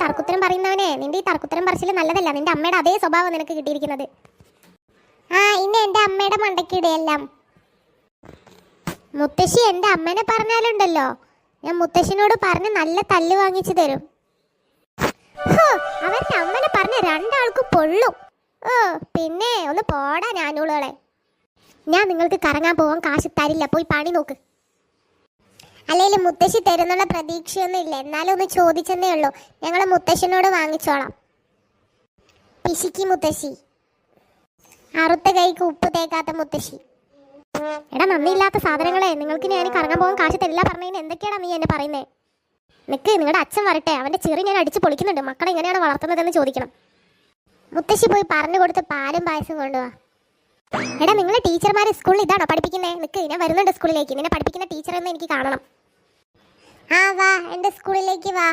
തർക്കുത്തരം പറയുന്നവനെ, നിന്റെ ഈ തർക്കുത്തരം പറച്ചിൽ നല്ലതല്ല. നിന്റെ അമ്മയുടെ അതേ സ്വഭാവം നിനക്ക് കിട്ടിയിരിക്കുന്നത്. ആ ഇന്ന് എൻ്റെ അമ്മയുടെ മണ്ടക്കിടെയെല്ലാം. മുത്തശ്ശി എൻ്റെ അമ്മനെ പറഞ്ഞാലുണ്ടല്ലോ, ഞാൻ മുത്തശ്ശിനോട് പറഞ്ഞ് നല്ല തല്ല് വാങ്ങിച്ചു തരും. അവരുടെ അമ്മനെ പറഞ്ഞ് രണ്ടാൾക്കും പൊള്ളും. പിന്നെ ഒന്ന് പോടാ ഞാനൂളുകളെ. ഞാൻ നിങ്ങൾക്ക് കറങ്ങാൻ പോവാൻ കാശ് തരില്ല, പോയി പണി നോക്ക്. അല്ലെങ്കിൽ മുത്തശ്ശി തരുന്നുള്ള പ്രതീക്ഷയൊന്നും ഇല്ല, എന്നാലും ഒന്ന് ചോദിച്ചെന്നേ ഉള്ളൂ. ഞങ്ങൾ മുത്തശ്ശനോട് വാങ്ങിച്ചോളാം. പിശിക്കി മുത്തശ്ശി, അറുത്ത കൈക്ക് ഉപ്പ് തേക്കാത്ത മുത്തശ്ശി. എടാ നന്ദിയില്ലാത്ത സാധനങ്ങളെ, നിങ്ങൾക്ക് ഞാൻ കറങ്ങാൻ പോകാൻ കാശ് തരില്ല പറഞ്ഞതിന് എന്തൊക്കെയാണ് നീ എന്നെ പറയുന്നേ? നിനക്ക് നിങ്ങളുടെ അച്ഛൻ വരട്ടെ, അവൻ്റെ ചെറി ഞാൻ അടിച്ച് പൊളിക്കുന്നുണ്ട്. മക്കളെ എങ്ങനെയാണ് വളർത്തുന്നതെന്ന് ചോദിക്കണം. മുത്തശ്ശി പോയി പറഞ്ഞു കൊടുത്ത് പാലും പായസം കൊണ്ടുപോവാ. എടാ നിങ്ങളെ ടീച്ചർമാർ സ്കൂളിൽ ഇതാണോ പഠിപ്പിക്കുന്നത്? നിനക്ക് ഞാൻ വരുന്നുണ്ട് സ്കൂളിലേക്ക്. നിന്നെ പഠിപ്പിക്കുന്ന ടീച്ചറെന്ന് എനിക്ക് കാണണം. ആ വാ, എൻ്റെ സ്കൂളിലേക്ക് വാ.